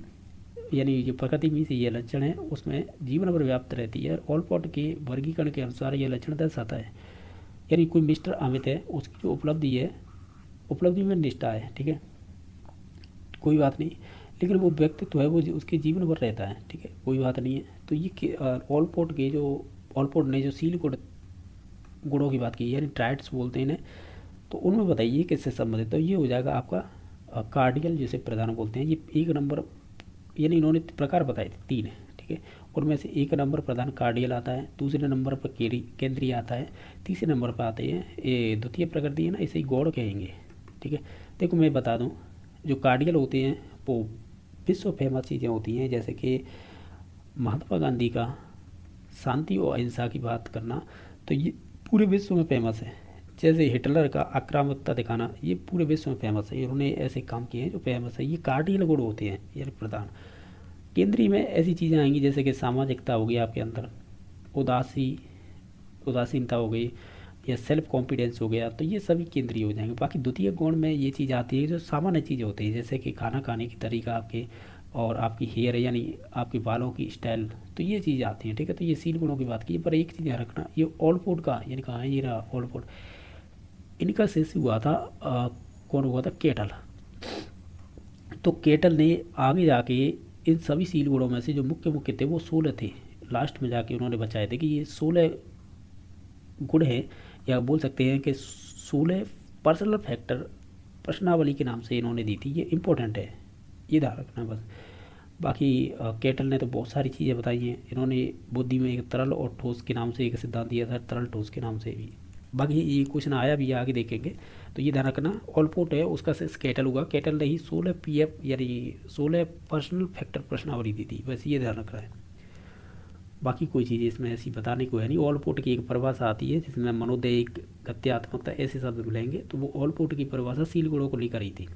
यानी जो प्रकृति में से ये लक्षण है उसमें जीवन भर व्याप्त रहती है। ऑलपॉट के वर्गीकरण के अनुसार यह लक्षण दर्शाता है, यानी कोई मिस्टर अमित है, उसकी जो उपलब्धि है, उपलब्धि में निष्ठा है, ठीक है, कोई बात नहीं, लेकिन वो व्यक्तित्व है वो उसके जीवन भर रहता है, ठीक है, कोई बात नहीं है। तो ये ऑलपॉट के जो ऑलपॉट ने जो सील गुणों की बात की, यानी ट्राइट्स बोलते हैं इन्हें, तो उनमें बताइए किससे संबंधित। तो ये हो जाएगा आपका कार्डियल, जिसे प्रधान बोलते हैं। ये 1 नंबर, यानी इन्होंने प्रकार बताए थे 3 है, ठीक है, उनमें से 1 नंबर प्रधान कार्डियल आता है, दूसरे नंबर पर केंद्रीय आता है, तीसरे नंबर पर आते हैं ये द्वितीय प्रकृति है ना, इसे गौड़ कहेंगे, ठीक है। देखो मैं बता दूं, जो कार्डियल होते हैं वो विश्व फेमस चीज़ें होती हैं, जैसे कि महात्मा गांधी का शांति और अहिंसा की बात करना, तो ये पूरे विश्व में फेमस है। जैसे हिटलर का आक्रामकता दिखाना, ये पूरे विश्व में फेमस है, उन्होंने ऐसे काम किए हैं जो फेमस है। ये कार्डियल गुण होते हैं, यानी प्रधान। केंद्रीय में ऐसी चीज़ें आएंगी जैसे कि सामाजिकता हो गई आपके अंदर, उदासीनता हो गई, या सेल्फ कॉन्फिडेंस हो गया, तो ये सभी केंद्रीय हो जाएंगे। बाकी द्वितीय गुण में ये चीज़ आती है जो सामान्य चीज़ें होती है, जैसे कि खाना खाने की तरीका आपके, और आपकी हेयर यानी आपके बालों की स्टाइल, तो ये चीज़ आती है, ठीक है। तो ये सील गुणों की बात की, पर एक चीज़ ध्यान रखना, ये ऑलपोर्ट का, यानी कहाँ है ये रहा ऑलपोर्ट, इनका शेष हुआ था कौन हुआ था, केटल। तो केटल ने आगे जाके इन सभी सील गुणों में से जो मुख्य मुख्य थे वो 16 थे, लास्ट में जाके उन्होंने बचाए थे कि ये 16 गुण है, या बोल सकते हैं कि 16 पर्सनल फैक्टर प्रश्नावली के नाम से इन्होंने दी थी। ये इम्पोर्टेंट है, ये ध्यान रखना बस। बाकी केटल ने तो बहुत सारी चीज़ें बताई हैं, इन्होंने बुद्धि में एक तरल और ठोस के नाम से एक सिद्धांत दिया था, तरल ठोस के नाम से भी। बाकी ये क्वेश्चन आया भी आगे देखेंगे, तो ये ध्यान रखना। ऑलपोर्ट है उसका से केटल हुआ, केटल ने ही 16 PF यानी 16 पर्सनल फैक्टर प्रश्नावली दी थी, वैसे ये ध्यान रख रहा है। बाकी कोई चीज़ इसमें ऐसी बताने को है नहीं। ऑलपोर्ट की एक परिभाषा आती है जिसमें मनोदैहिक, गत्यात्मकता ऐसे शब्द मिलेंगे, तो वो ऑलपोर्ट की परिभाषा सील गुणों को लेकर ही थी।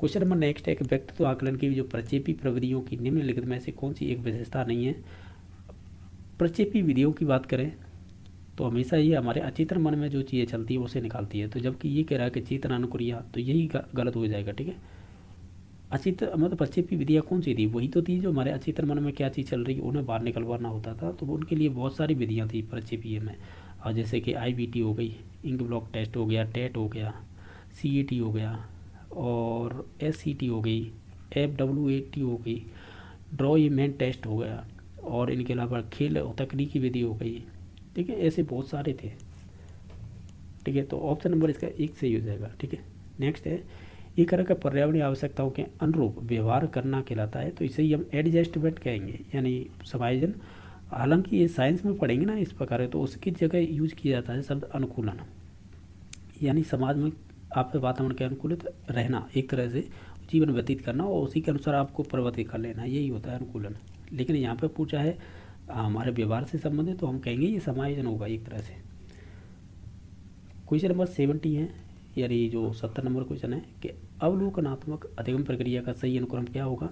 क्वेश्चन नंबर नेक्स्ट है कि व्यक्तित्व आकलन की जो प्रक्षेपी प्रविधियों की निम्नलिखित में से कौन सी एक विशेषता नहीं है। प्रक्षेपी विधियों की बात करें तो हमेशा ये हमारे अचेतन मन में जो चीज़ें चलती है उसे निकालती है, तो जबकि ये कह रहा है कि चेतन अनुक्रिया, तो यही गलत हो जाएगा, ठीक है। अचेतन मतलब प्रक्षेपी विधियाँ कौन सी थी, वही तो थी जो हमारे अचेतन मन में क्या चीज़ चल रही है उन्हें बाहर निकलवाना होता था, तो उनके लिए बहुत सारी विधियाँ थी प्रक्षेपीय में। और जैसे कि IBT हो गई, इंक ब्लॉक टेस्ट हो गया, टेट हो गया, CAT हो गया, और SCT हो गई, FWAT हो गई, ड्रॉ-इमेंट टेस्ट हो गया, और इनके अलावा खेल और तकनीकी विधि हो गई, ठीक है। ऐसे बहुत सारे थे। ठीक है, तो ऑप्शन नंबर इसका 1 सही हो जाएगा। ठीक है, नेक्स्ट है, एक तरह का पर्यावरणीय आवश्यकताओं के अनुरूप व्यवहार करना कहलाता है, तो इसे ही हम एडजस्टमेंट कहेंगे, यानी समायोजन। हालांकि ये साइंस में पढ़ेंगे ना इस प्रकार है, तो उसकी जगह यूज किया जाता है शब्द अनुकूलन, यानी समाज में आपके वातावरण के अनुकूलित रहना, एक तरह से जीवन व्यतीत करना और उसी के अनुसार आपको प्रवृत्ति कर लेना, यही होता है अनुकूलन। लेकिन यहाँ पे पूछा है हमारे व्यवहार से संबंधित, तो हम कहेंगे ये समायोजन होगा एक तरह से। क्वेश्चन नंबर 70 है, यानी जो 70 नंबर क्वेश्चन है कि अवलोकनात्मक अधिगम प्रक्रिया का सही अनुक्रम क्या होगा।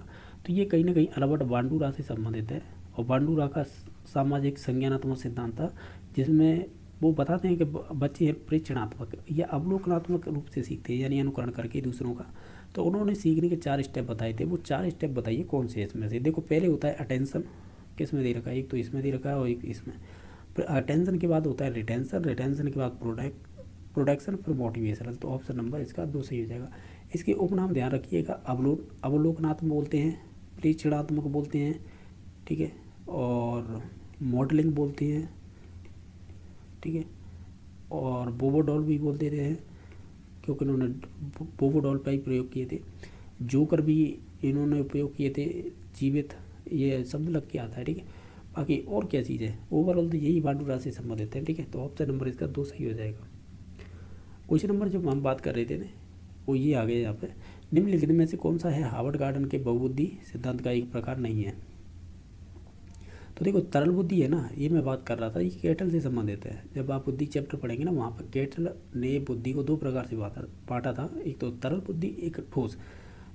तो ये कहीं ना कहीं अल्बर्ट बांडुरा से संबंधित है, और बांडुरा का सामाजिक संज्ञानात्मक सिद्धांत था, जिसमें वो बताते हैं कि बच्चे हैं प्रेक्षणात्मक या अवलोकनात्मक रूप से सीखते हैं, यानी अनुकरण करके दूसरों का। तो उन्होंने सीखने के 4 स्टेप बताए थे, वो 4 स्टेप बताइए कौन से इसमें से। देखो, पहले होता है अटेंशन, किस में दे रखा है, एक तो इसमें दे रखा है और एक इसमें। फिर अटेंशन के बाद होता है रिटेंशन, रिटेंशन के बाद प्रोडक्शन, फिर मोटिवेशनल। तो ऑप्शन नंबर इसका 2 सही हो जाएगा। इसके उपनाम ध्यान रखिएगा, अवलोकनात्मक बोलते हैं, प्रेक्षणात्मक बोलते हैं, ठीक है, और मॉडलिंग बोलते हैं, ठीक है, और बोबोडॉल भी बोल देते हैं, क्योंकि इन्होंने बोबोडॉल पर ही प्रयोग किए थे। जोकर भी इन्होंने उपयोग किए थे, जीवित, ये शब्द लग के आता है। ठीक है, बाकी और क्या चीज़ है, ओवरऑल तो यही बांडुरा से संबंधित है। ठीक है, तो ऑप्शन नंबर इसका 2 सही हो जाएगा। क्वेश्चन नंबर जो हम बात कर रहे थे ना, वो ये आ गया यहाँ पे, निम्नलिखित में से कौन सा है हार्वर्ड गार्डन के बहुबुद्धि सिद्धांत का एक प्रकार नहीं है। तो देखो, तरल बुद्धि है ना, ये मैं बात कर रहा था, ये केटल से संबंधित है। जब आप बुद्धि चैप्टर पढ़ेंगे ना, वहाँ पर केटल ने बुद्धि को 2 प्रकार से बांटा था, एक तो तरल बुद्धि, एक ठोस।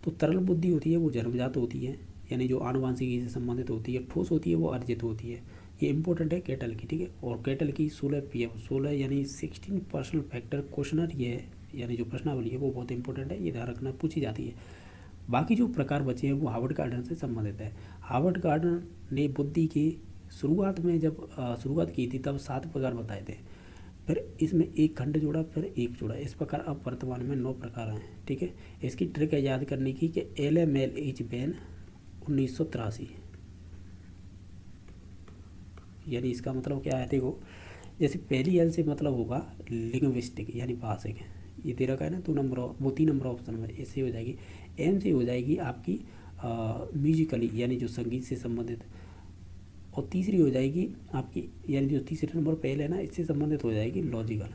तो तरल बुद्धि होती है वो जन्मजात होती है, यानी जो आनुवांशिकी से संबंधित होती है। ठोस होती है वो अर्जित होती है। ये इंपॉर्टेंट है केटल की। ठीक है, और केटल की 16 PM 16 यानी 16 पर्सनल फैक्टर क्वेश्चनर ये है, यानी जो प्रश्नावली है वो बहुत इंपॉर्टेंट है, ये ध्यान रखना, पूछी जाती है। बाकी जो प्रकार बचे हैं वो हार्वर्ड गार्डन से संबंधित है। हार्वर्ड गार्डन ने बुद्धि की शुरुआत में जब शुरुआत की थी तब 7 प्रकार बताए थे, फिर इसमें एक खंड जोड़ा, फिर एक जोड़ा, इस प्रकार अब वर्तमान में 9 प्रकार हैं। ठीक है, इसकी ट्रिक है याद करने की कि LMLH बैन 1983, यानी इसका मतलब क्या है, देखो, जैसे पहली L से मतलब होगा लिंग्विस्टिक, यानी भाषिक, ये दे रखा है ना, 2 नंबर, वो 3 नंबर ऑप्शन में, इससे हो जाएगी। M से हो जाएगी आपकी म्यूजिकली, यानी जो संगीत से संबंधित, और तीसरी हो जाएगी आपकी, यानी जो तीसरे नंबर पहले है ना, इससे संबंधित हो जाएगी लॉजिकल।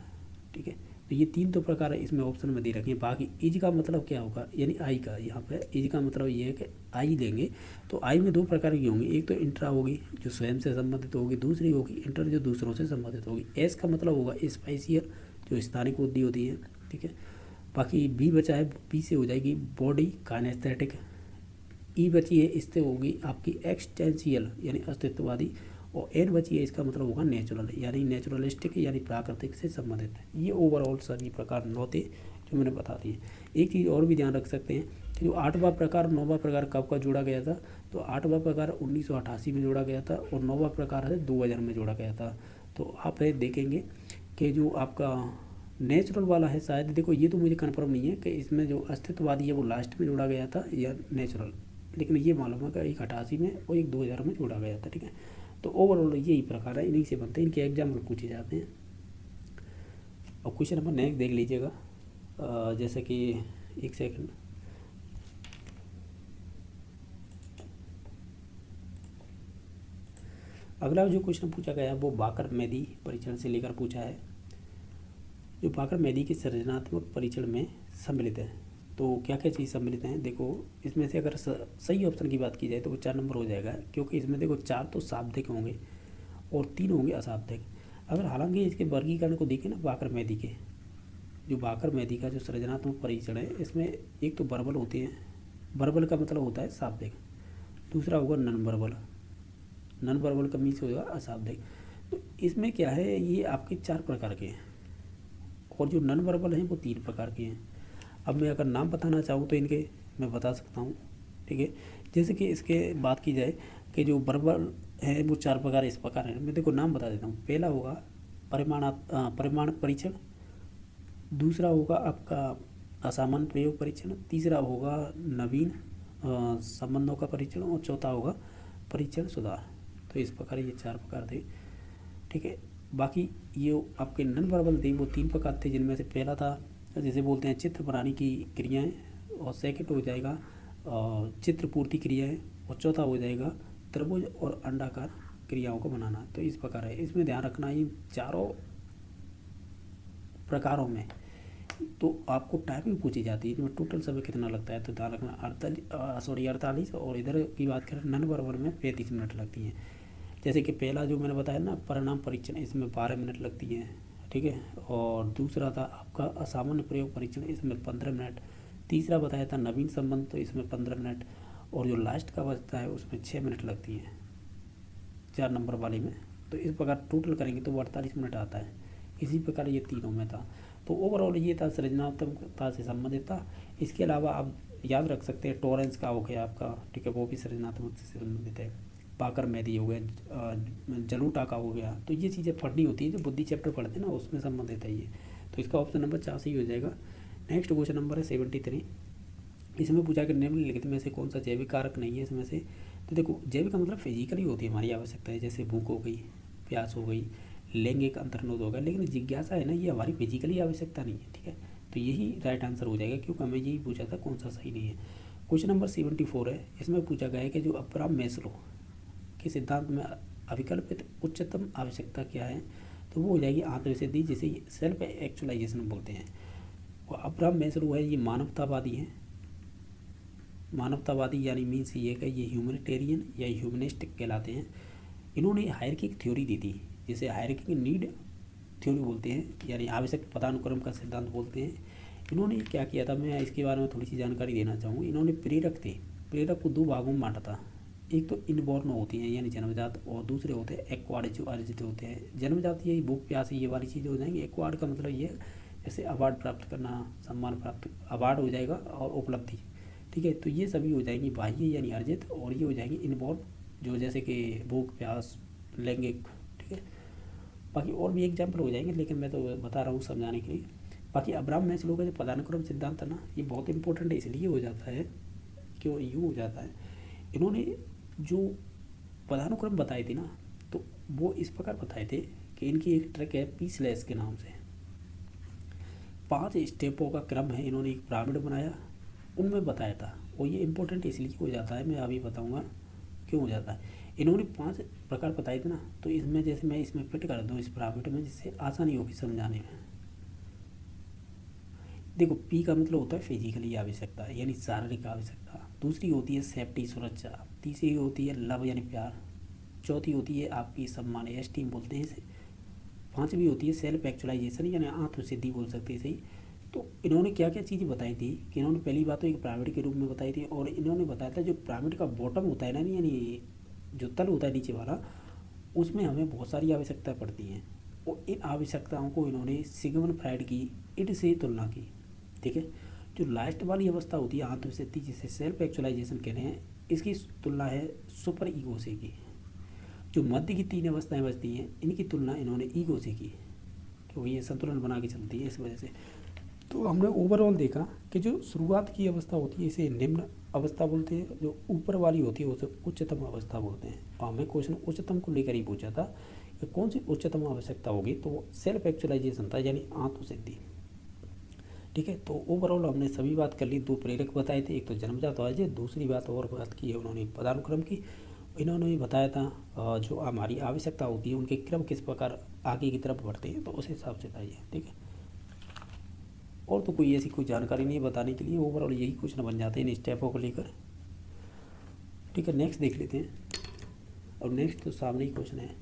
ठीक है, तो ये 3 तो प्रकार है इसमें ऑप्शन में दे रखे हैं। बाकी इज का मतलब क्या होगा, यानी आई का, यहाँ पे इज का मतलब ये है कि आई लेंगे तो आई में 2 प्रकार की होंगी, एक तो इंट्रा होगी जो स्वयं से संबंधित होगी, दूसरी होगी इंटर जो दूसरों से संबंधित होगी। एस का मतलब होगा स्पाइसियर जो स्थानिक बुद्धि होती है। ठीक है, बाकी बी बचा है, बी से हो जाएगी बॉडी काइनेस्थेटिक। ई बची है, इससे होगी आपकी एक्सटेंशियल यानी अस्तित्ववादी, और एन बची है, इसका मतलब होगा नेचुरल, यानी नेचुरलिस्टिक, यानी प्राकृतिक से संबंधित है। ये ओवरऑल सभी प्रकार 9 थे जो मैंने बता दिए। एक चीज़ और भी ध्यान रख सकते हैं कि जो 8वां प्रकार 9वां प्रकार कब का जोड़ा गया था, तो 8वां प्रकार 1988 में जोड़ा गया था, और 9वां प्रकार है 2000 में जोड़ा गया था। तो आप देखेंगे कि जो आपका नेचुरल वाला है, शायद, देखो ये तो मुझे कन्फर्म नहीं है कि इसमें जो अस्तित्ववादी है वो लास्ट में जोड़ा गया था या नेचुरल, लेकिन ये मालूम है कि एक 88 में और एक 2000 में जोड़ा गया था। ठीक है, तो ओवरऑल यही प्रकार है, इन्हीं से बनते हैं, इनके एग्जाम्पल पूछे जाते हैं। और क्वेश्चन नंबर नेक्स्ट देख लीजिएगा, जैसे कि एक सेकंड, अगला जो क्वेश्चन पूछा गया है वो बाकर मेदी परीक्षण से लेकर पूछा है, जो बाकर मेदी के सृजनात्मक परीक्षण में सम्मिलित है। तो क्या क्या चीज़ सम्मिलित हैं, देखो, इसमें से अगर सही ऑप्शन की बात की जाए तो वो 4 नंबर हो जाएगा, क्योंकि इसमें देखो 4 तो शाब्दिक होंगे और 3 होंगे अशाब्दिक। अगर हालांकि इसके वर्गीकरण को देखें ना, बाकर मेदी के, जो बाकर मेदी का जो सृजनात्मक परीक्षण है, इसमें एक तो वर्बल होते हैं, वर्बल का मतलब होता है शाब्दिक, दूसरा होगा नन वर्बल, नन वर्बल का मीन्स होगा अशाब्दिक। तो इसमें क्या है, ये आपके 4 प्रकार के हैं, और जो नन वर्बल हैं वो 3 प्रकार के हैं। अब मैं अगर नाम बताना चाहूँ तो इनके मैं बता सकता हूँ। ठीक है, जैसे कि इसके बात की जाए कि जो वर्बल है वो 4 प्रकार इस प्रकार हैं, मैं देखो नाम बता देता हूँ। पहला होगा परिमाण परीक्षण, दूसरा होगा आपका असामान्य प्रयोग परीक्षण, तीसरा होगा नवीन संबंधों का परीक्षण, और चौथा होगा परीक्षण सुधार। तो इस प्रकार ये 4 प्रकार थे। ठीक है, बाकी ये आपके नॉन वर्बल थे वो 3 प्रकार थे, जिनमें से पहला था जिसे बोलते हैं चित्र बनाने की क्रियाएं, और सेकंड हो जाएगा चित्र पूर्ति क्रियाएं, और चौथा हो जाएगा त्रिभुज और अंडाकार क्रियाओं को बनाना। तो इस प्रकार है, इसमें ध्यान रखना इन चारों प्रकारों में तो आपको टाइमिंग पूछी जाती है, इसमें टोटल समय कितना लगता है, तो ध्यान रखना 48, और इधर की बात करें नॉन वर्बल में 35 मिनट लगती हैं। जैसे कि पहला जो मैंने बताया ना परिणाम परीक्षण, इसमें 12 मिनट लगती हैं, ठीक है। और दूसरा था आपका असामान्य प्रयोग परीक्षण, इसमें 15 मिनट। तीसरा बताया था नवीन संबंध, तो इसमें 15 मिनट। और जो लास्ट का बचता है उसमें 6 मिनट लगती हैं 4 नंबर वाले में। तो इस प्रकार टोटल करेंगे तो वो 48 मिनट आता है। इसी प्रकार ये तीनों में था। तो ओवरऑल ये था सृजनात्मकता से संबंधित था। इसके अलावा आप याद रख सकते हैं टॉरेंस का हो गया आपका, ठीक है, वो भी सृजनात्मकता से संबंधित है। पाकर मैदी हो गया, जलूटा का हो गया। तो ये चीज़ें पढ़नी होती है, जो बुद्धि चैप्टर पढ़ते हैं ना उसमें संबंधित है ये। तो इसका ऑप्शन नंबर 4 सही हो जाएगा। नेक्स्ट क्वेश्चन नंबर है 73। इसमें पूछा कि निम्नलिखित में से कौन सा जैविक कारक नहीं है इसमें से। तो देखो जैविक का मतलब फिजिकली होती है हमारी आवश्यकता है, जैसे भूख हो गई, प्यास हो गई, लैंगिक अंतर्नोद होगा। लेकिन जिज्ञासा है ना, ये हमारी फिजिकली आवश्यकता नहीं है, ठीक है। तो यही राइट आंसर हो जाएगा, क्योंकि हमें यही पूछा था कौन सा सही नहीं है। क्वेश्चन नंबर 74 है। इसमें पूछा गया है कि जो अब्राहम मैस्लो के सिद्धांत में अविकल्पित उच्चतम आवश्यकता क्या है, तो वो हो जाएगी आत्मसिद्धि, जिसे सेल्फ एक्चुअलाइजेशन बोलते हैं। और अब्राहम मैस्लो है ये मानवतावादी हैं। मानवतावादी यानी मीन्स ये कि ये ह्यूमैनिटेरियन या ह्यूमनिस्टिक कहलाते हैं। इन्होंने हायरार्किक थ्योरी दी थी, जिसे हायरार्किक नीड थ्योरी बोलते हैं, यानी आवश्यक पदानुक्रम का सिद्धांत बोलते हैं। इन्होंने क्या किया था, मैं इसके बारे में थोड़ी सी जानकारी देना चाहूँ। इन्होंने प्रेरक थे, प्रेरक को 2 भागों में बांटा था। एक तो इनबॉर्न होती हैं यानी जन्मजात, और दूसरे होते हैं एक्वार्ड जो अर्जित होते हैं। जन्मजात यही भूख प्यास ये वाली चीज़ें हो जाएंगी। एक्वार्ड का मतलब ये जैसे अवार्ड प्राप्त करना, सम्मान प्राप्त, अवार्ड हो जाएगा और उपलब्धि, ठीक है। तो ये सभी हो जाएंगी बाह्य यानी अर्जित, और ये हो जाएंगी इनबॉर्न जो जैसे कि भूख प्यास लैंगिक, ठीक है। बाकी और भी एग्जाम्पल हो जाएंगे, लेकिन मैं तो बता रहा हूँ समझाने के लिए। बाकी अब्राहम मैस्लो का जो पदानुक्रम सिद्धांत है ना, ये बहुत इंपॉर्टेंट इसलिए हो जाता है, क्यों यूँ हो जाता है, इन्होंने जो पदानुक्रम बताए थे ना, तो वो इस प्रकार बताए थे कि इनकी एक ट्रैक है पीसलेस के नाम से। 5 स्टेपों का क्रम है, इन्होंने एक पिरामिड बनाया, उनमें बताया था। और ये इंपॉर्टेंट इसलिए हो जाता है, मैं अभी बताऊंगा क्यों हो जाता है। इन्होंने 5 प्रकार बताए थे ना, तो इसमें जैसे मैं इसमें फिट कर दूँ इस पिरामिड में, जिससे आसानी होगी समझाने में। देखो पी का मतलब होता है फिजिकली आवश्यकता यानी शारीरिक आवश्यकता। दूसरी होती है सेफ्टी सुरक्षा। तीसरी होती है लव यानी प्यार। चौथी होती है आपकी सम्मान एस्टीम बोलते हैं इसे। 5वीं होती है सेल्फ एक्चुअलाइजेशन यानी आत्मसिद्धि बोल सकते हैं सही। तो इन्होंने क्या क्या चीज़ें बताई थी कि इन्होंने पहली बात तो एक पिरामिड के रूप में बताई थी, और इन्होंने बताया था जो पिरामिड का बॉटम होता है ना, यानी जो तल होता है नीचे वाला, उसमें हमें बहुत सारी आवश्यकता पड़ती हैं। और इन आवश्यकताओं को इन्होंने सिगमंड फ्राइड की इड से तुलना की, ठीक है। जो लास्ट वाली अवस्था होती है आत्मसिद्धि, जिसे सेल्फ एक्चुअलाइजेशन कह रहे हैं, इसकी तुलना है सुपर ईगो से की। जो मध्य की 3 अवस्थाएं बचती हैं, इनकी तुलना इन्होंने ईगो से की, क्योंकि ये संतुलन बना के चलती है इस वजह से। तो हमने ओवरऑल देखा कि जो शुरुआत की अवस्था होती है इसे निम्न अवस्था बोलते हैं, जो ऊपर वाली होती है उसे उच्चतम अवस्था बोलते हैं। और हमें क्वेश्चन उच्चतम को लेकर ही पूछा था कि कौन सी उच्चतम आवश्यकता होगी, तो वो सेल्फ एक्चुअलाइजेशन था यानी आत्मसिद्धि, ठीक है। तो ओवरऑल हमने सभी बात कर ली। 2 प्रेरक बताए थे, एक तो जन्मजात अर्जित, दूसरी बात और बात की है उन्होंने पदानुक्रम की। इन्होंने भी बताया था जो हमारी आवश्यकता होती है उनके क्रम किस प्रकार आगे की तरफ बढ़ते हैं, तो उस हिसाब से था ये, ठीक है। और तो कोई ऐसी कोई जानकारी नहीं है बताने के लिए, ओवरऑल यही क्वेश्चन बन जाते हैं इन स्टेपों को लेकर, ठीक है। नेक्स्ट देख लेते हैं। और नेक्स्ट तो सामने ही क्वेश्चन है,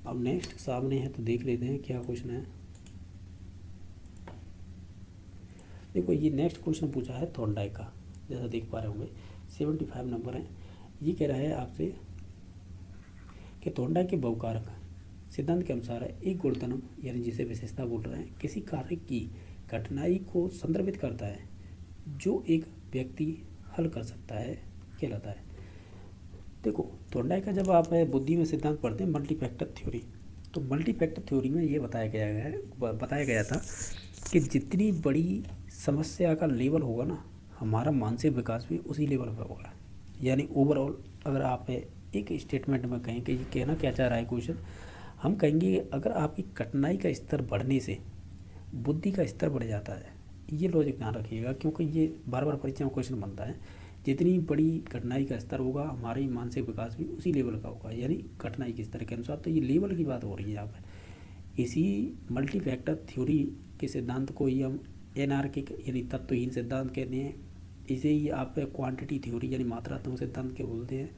अब नेक्स्ट सामने है तो देख लेते हैं क्या क्वेश्चन है। देखो ये नेक्स्ट क्वेश्चन पूछा है थॉर्नडाइक का, जैसा देख पा रहे होंगे 75 नंबर है। ये कह रहा है आपसे कि थॉर्नडाइक के बहुकारक सिद्धांत के अनुसार है एक गुणधर्म यानी जिसे विशेषता बोल रहे हैं किसी कार्य की कठिनाई को संदर्भित करता है जो एक व्यक्ति हल कर सकता है, कहलाता है। देखो थॉर्नडाइक का जब आप बुद्धि में सिद्धांत पढ़ते हैं मल्टीफैक्टर थ्योरी, तो मल्टीफैक्टर थ्योरी में ये बताया गया था कि जितनी बड़ी समस्या का लेवल होगा ना, हमारा मानसिक विकास भी उसी लेवल पर होगा। यानी ओवरऑल अगर आप एक स्टेटमेंट में कहें कि ये कहना क्या चाह रहा है क्वेश्चन, हम कहेंगे अगर आपकी कठिनाई का स्तर बढ़ने से बुद्धि का स्तर बढ़ जाता है, ये लॉजिक ध्यान रखिएगा, क्योंकि ये बार बार परीक्षा में क्वेश्चन बनता है। जितनी बड़ी कठिनाई का स्तर होगा हमारी मानसिक विकास भी उसी लेवल का होगा, यानी कठिनाई के स्तर के अनुसार। तो ये लेवल की बात हो रही है यहाँ पर। इसी मल्टी फैक्टर थ्योरी के सिद्धांत को ही हम एनार्किक यानी तत्वहीन सिद्धांत कहते हैं। इसे ही आप क्वांटिटी थ्योरी यानी मात्रात्मक सिद्धांत के बोलते हैं।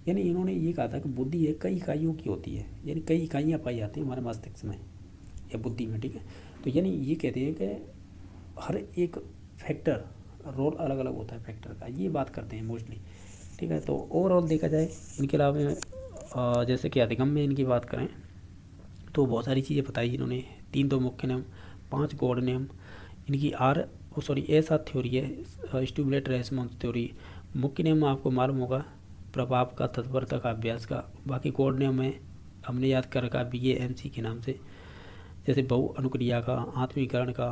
यानी इन्होंने ये कहा था कि बुद्धि है कई इकाइयों की होती है, यानी कई इकाइयाँ पाई जाती हैं हमारे मस्तिष्क में या बुद्धि में, ठीक है। तो यानी ये कहते हैं कि हर एक फैक्टर रोल अलग अलग होता है फैक्टर का, ये बात करते हैं मोस्टली, ठीक है। तो ओवरऑल देखा जाए इनके अलावा जैसे कि अधिगम में इनकी बात करें तो बहुत सारी चीज़ें बताई इन्होंने। 3 तो मुख्य नियम, 5 गॉड नियम, इनकी ऐसा थ्योरी है स्टिमुलेट रेस्पॉन्स थ्योरी। मुख्य नियम आपको मालूम होगा प्रभाव का, तत्परता का, अभ्यास का। बाकी गॉड नियम में हमने याद कर रखा BAMC के नाम से, जैसे बहु अनुक्रिया का, आत्मीकरण का,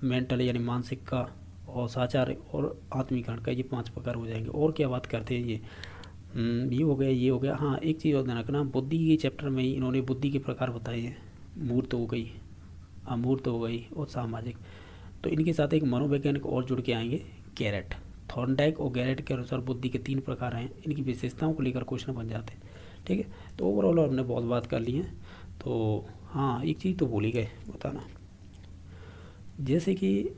मेंटल यानी मानसिक का, और साचार और आत्मीकरण का, ये 5 प्रकार हो जाएंगे। और क्या बात करते हैं ये हो गया, ये हो गया। हाँ, एक चीज़ और ध्यान रखना, बुद्धि के चैप्टर में ही इन्होंने बुद्धि के प्रकार बताए हैं। मूर्त हो गई, अमूर्त हो गई और सामाजिक। तो इनके साथ एक मनोवैज्ञानिक और जुड़ के आएंगे, गैरेट। थॉर्नडाइक और गैरेट के अनुसार बुद्धि के 3 प्रकार हैं। इनकी विशेषताओं को लेकर क्वेश्चन बन जाते हैं, ठीक है। तो ओवरऑल हमने बहुत बात कर ली है। तो हाँ, एक चीज़ तो भूल ही गए बताना, जैसे कि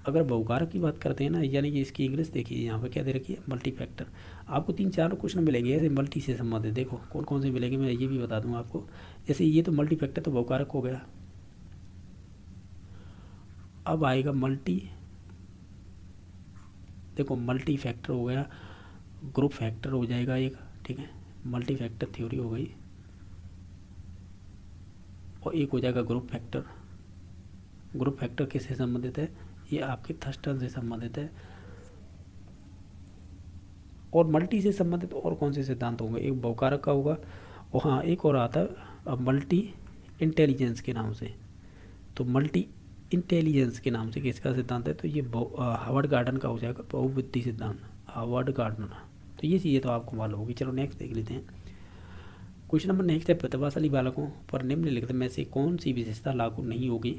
अगर बहुकारक की बात करते हैं ना, यानी कि इसकी इंग्लिश देखिए यहाँ पे क्या दे रखी है, मल्टी फैक्टर। आपको 3-4 क्वेश्चन मिलेंगे ऐसे मल्टी से संबंधित। देखो कौन कौन से मिलेंगे, मैं ये भी बता दूंगा आपको। जैसे ये तो मल्टी फैक्टर तो बहुकारक हो गया। अब आएगा मल्टी, देखो मल्टी फैक्टर हो गया, ग्रुप फैक्टर हो जाएगा एक, ठीक है। मल्टी फैक्टर थ्योरी हो गई, और एक हो जाएगा ग्रुप फैक्टर। ग्रुप फैक्टर किससे संबंधित है, ये आपके थर्स्टन से संबंधित है। और मल्टी से संबंधित और कौन से सिद्धांत होंगे, एक बहुकारक का होगा, और हाँ एक और आता है अब मल्टी इंटेलिजेंस के नाम से। तो मल्टी इंटेलिजेंस के नाम से किसका सिद्धांत है, तो ये हार्वर्ड गार्डन का हो जाएगा, बहुबुद्धि सिद्धांत, हार्वर्ड गार्डन। तो ये चीज़ें तो आपको मालूम होगी। चलो नेक्स्ट देख लेते हैं। क्वेश्चन नंबर नेक्स्ट है, प्रतिभाशाली बालकों पर निम्नलिखित में से कौन सी विशेषता लागू नहीं होगी।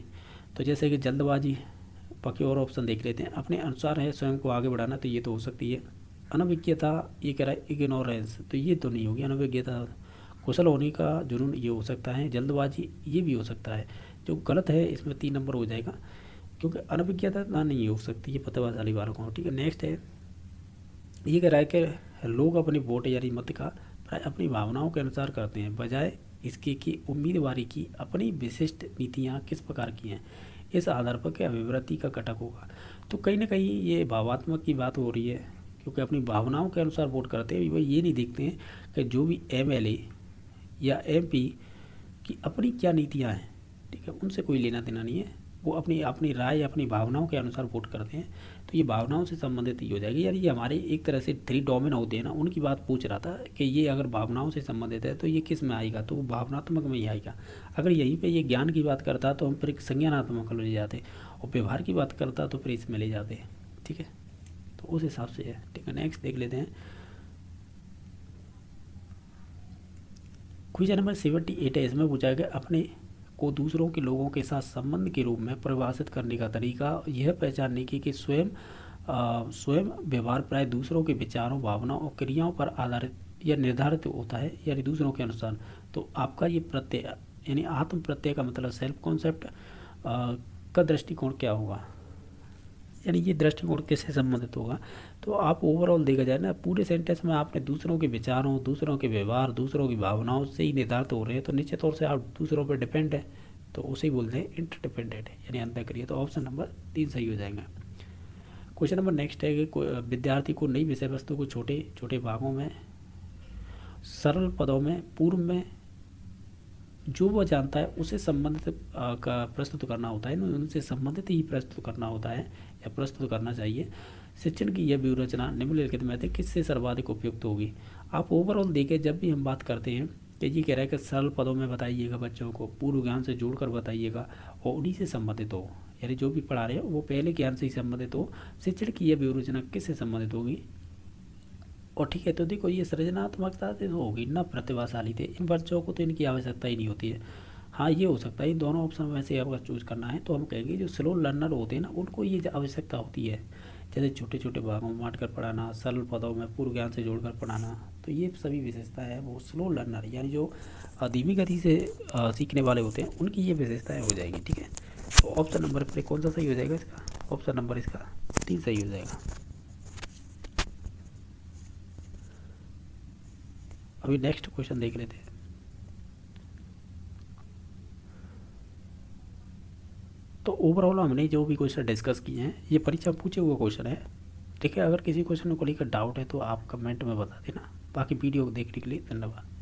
तो जैसे कि जल्दबाजी, बाकी और ऑप्शन देख लेते हैं। अपने अनुसार है स्वयं को आगे बढ़ाना, तो ये तो हो सकती है। अनभिज्ञता, ये कह रहा है इग्नोरेंस, तो ये तो नहीं होगी अनभिज्ञता। कुशल होने का जुनून, ये हो सकता है। जल्दबाजी, ये भी हो सकता है। जो गलत है इसमें 3 नंबर हो जाएगा, क्योंकि अनभिज्ञता ना नहीं हो सकती ये प्रतिभाशाली बालकों। ठीक है, नेक्स्ट है, ये कह रहा है कि लोग अपने वोट यानी मत का प्राय अपनी भावनाओं के अनुसार करते हैं, बजाय इसके कि उम्मीदवारी की अपनी विशिष्ट नीतियाँ किस प्रकार की हैं, इस आधार पर क्या अभिवृत्ति का घटक होगा। तो कहीं ना कहीं ये भावात्मक की बात हो रही है, क्योंकि अपनी भावनाओं के अनुसार वोट करते हैं। वह ये नहीं देखते हैं कि जो भी MLA या MP की अपनी क्या नीतियाँ हैं, ठीक है, उनसे कोई लेना देना नहीं है। वो अपनी अपनी राय, अपनी भावनाओं के अनुसार वोट करते हैं। तो ये भावनाओं से संबंधित ही हो जाएगी। यार ये हमारे एक तरह से 3 डोमेन होते हैं ना, उनकी बात पूछ रहा था कि ये अगर भावनाओं से संबंधित है तो ये किस में आएगा, तो वो भावनात्मक में ही आएगा। अगर यहीं पे ये ज्ञान की बात करता तो हम फिर एक संज्ञानात्मक ले जाते, और व्यवहार की बात करता तो फिर इसमें ले जाते। ठीक है, तो उस हिसाब से है। ठीक है, नेक्स्ट देख लेते हैं। क्वेश्चन नंबर 78 है, इसमें पूछा गया अपने को दूसरों के लोगों के साथ संबंध के रूप में परिभाषित करने का तरीका यह पहचानने की कि स्वयं व्यवहार प्राय दूसरों के विचारों, भावनाओं और क्रियाओं पर आधारित या निर्धारित होता है, यानी दूसरों के अनुसार। तो आपका ये प्रत्यय यानी आत्म प्रत्यय का मतलब सेल्फ कॉन्सेप्ट का दृष्टिकोण क्या होगा, यानी ये दृष्टिकोण किससे संबंधित होगा। तो आप ओवरऑल देखा जाए ना, पूरे सेंटेंस में आपने दूसरों के विचारों, दूसरों के व्यवहार, दूसरों की भावनाओं से ही निर्धारित हो रहे हैं, तो निश्चित तौर से आप दूसरों पर डिपेंड है, तो उसे ही बोलते हैं इंटरडिपेंडेंट यानी अंतःक्रिया। तो ऑप्शन नंबर 3 सही हो जाएगा। क्वेश्चन नंबर नेक्स्ट है कि विद्यार्थी को नई विषय वस्तु को छोटे छोटे भागों में सरल पदों में पूर्व में जो वह जानता है उसे संबंधित का प्रस्तुत करना होता है, उनसे संबंधित ही प्रस्तुत करना होता है या प्रस्तुत करना चाहिए। शिक्षण की यह व्यूहरचना निम्नलिखित में से किससे सर्वाधिक उपयुक्त होगी। आप ओवरऑल देखें, जब भी हम बात करते हैं कि ये कह रहा है कि सरल पदों में बताइएगा, बच्चों को पूर्व ज्ञान से जोड़कर बताइएगा और उन्हीं से संबंधित हो, यानी जो भी पढ़ा रहे हो वो पहले ज्ञान से ही संबंधित हो। शिक्षण की यह व्यूहरचना किससे संबंधित होगी, और ठीक है, तो देखो ये सृजनात्मकता से तो होगी ना, प्रतिभाशाली थे, इन बच्चों को तो इनकी आवश्यकता ही नहीं होती है। हाँ, ये हो सकता है इन दोनों ऑप्शन में से अगर चूज करना है तो हम कहेंगे जो स्लो लर्नर होते हैं ना, उनको ये आवश्यकता होती है, जैसे छोटे छोटे भागों में बांट कर पढ़ाना, सरल पदों में पूर्व ज्ञान से जोड़कर पढ़ाना। तो ये सभी विशेषताएं हैं वो स्लो लर्नर यानी जो धीमी गति से सीखने वाले होते हैं उनकी ये विशेषताएं हो जाएगी। ठीक है, तो ऑप्शन नंबर पर कौन सा सही हो जाएगा इसका? ऑप्शन नंबर इसका 3 सही हो जाएगा। अभी नेक्स्ट क्वेश्चन देख लेते हैं। तो ओवरऑल हमने जो भी क्वेश्चन डिस्कस किए हैं ये परीक्षा में पूछे हुए क्वेश्चन है। ठीक है, अगर किसी क्वेश्चन को लेकर डाउट है तो आप कमेंट में बता देना। बाकी वीडियो को देखने के लिए धन्यवाद।